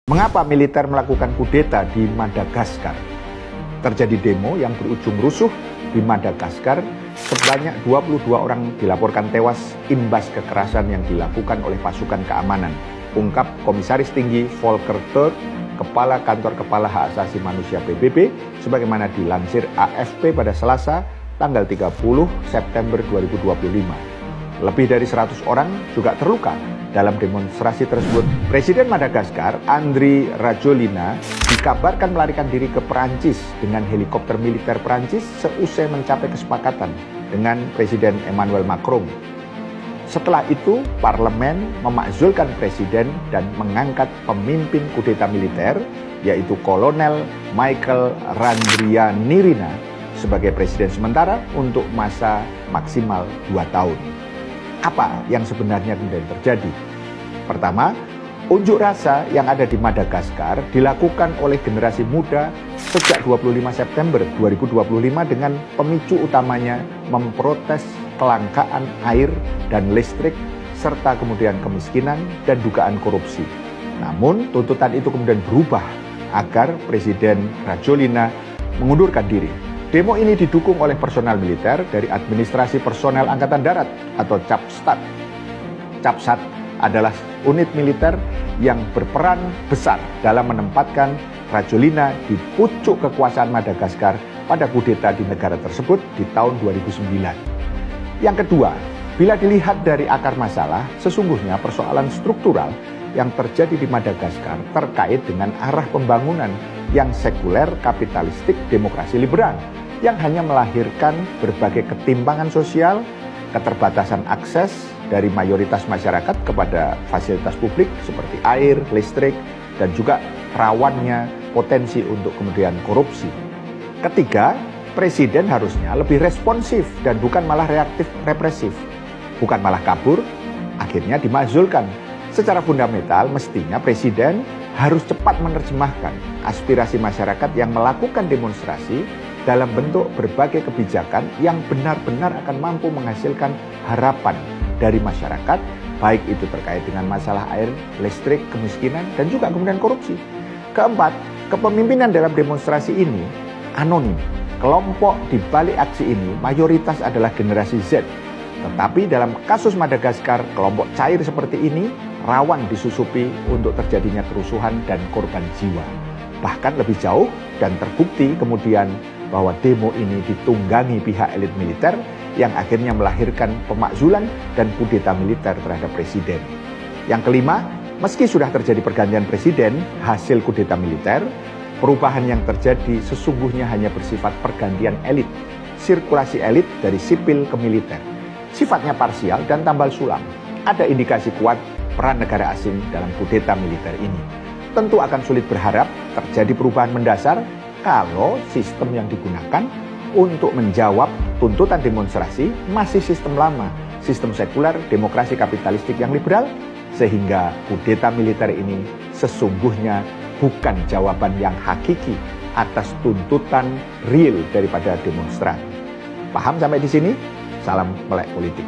Mengapa militer melakukan kudeta di Madagaskar? Terjadi demo yang berujung rusuh di Madagaskar. Sebanyak 22 orang dilaporkan tewas imbas kekerasan yang dilakukan oleh pasukan keamanan. Ungkap Komisaris Tinggi Volker Turk, Kepala Kantor Kepala Hak Asasi Manusia PBB, sebagaimana dilansir AFP pada Selasa, tanggal 30 September 2025. Lebih dari 100 orang juga terluka dalam demonstrasi tersebut. Presiden Madagaskar, Andry Rajoelina, dikabarkan melarikan diri ke Perancis dengan helikopter militer Perancis seusai mencapai kesepakatan dengan Presiden Emmanuel Macron. Setelah itu, parlemen memakzulkan presiden dan mengangkat pemimpin kudeta militer, yaitu Kolonel Michael Randrianirina, sebagai presiden sementara untuk masa maksimal 2 tahun. Apa yang sebenarnya kemudian terjadi? Pertama, unjuk rasa yang ada di Madagaskar dilakukan oleh generasi muda sejak 25 September 2025 dengan pemicu utamanya memprotes kelangkaan air dan listrik serta kemudian kemiskinan dan dugaan korupsi. Namun tuntutan itu kemudian berubah agar Presiden Rajoelina mengundurkan diri. Demo ini didukung oleh personel militer dari Administrasi Personel Angkatan Darat atau Capstat. Capstat adalah unit militer yang berperan besar dalam menempatkan Rajoelina di pucuk kekuasaan Madagaskar pada kudeta di negara tersebut di tahun 2009. Yang kedua, bila dilihat dari akar masalah, sesungguhnya persoalan struktural yang terjadi di Madagaskar terkait dengan arah pembangunan yang sekuler, kapitalistik, demokrasi liberal, yang hanya melahirkan berbagai ketimpangan sosial, keterbatasan akses dari mayoritas masyarakat kepada fasilitas publik seperti air, listrik, dan juga rawannya potensi untuk kemudian korupsi. Ketiga, presiden harusnya lebih responsif dan bukan malah reaktif represif, bukan malah kabur, akhirnya dimakzulkan. Secara fundamental, mestinya presiden harus cepat menerjemahkan aspirasi masyarakat yang melakukan demonstrasi dalam bentuk berbagai kebijakan yang benar-benar akan mampu menghasilkan harapan dari masyarakat, baik itu terkait dengan masalah air, listrik, kemiskinan, dan juga kemudian korupsi. Keempat, kepemimpinan dalam demonstrasi ini anonim. Kelompok di balik aksi ini mayoritas adalah generasi Z. Tetapi dalam kasus Madagaskar, kelompok cair seperti ini rawan disusupi untuk terjadinya kerusuhan dan korban jiwa. Bahkan lebih jauh dan terbukti kemudian bahwa demo ini ditunggangi pihak elit militer yang akhirnya melahirkan pemakzulan dan kudeta militer terhadap presiden. Yang kelima, meski sudah terjadi pergantian presiden hasil kudeta militer, perubahan yang terjadi sesungguhnya hanya bersifat pergantian elit, sirkulasi elit dari sipil ke militer. Sifatnya parsial dan tambal sulam. Ada indikasi kuat peran negara asing dalam kudeta militer ini. Tentu akan sulit berharap terjadi perubahan mendasar kalau sistem yang digunakan untuk menjawab tuntutan demonstrasi masih sistem lama, sistem sekuler, demokrasi kapitalistik yang liberal, sehingga kudeta militer ini sesungguhnya bukan jawaban yang hakiki atas tuntutan real daripada demonstran. Paham sampai di sini? Salam melek politik.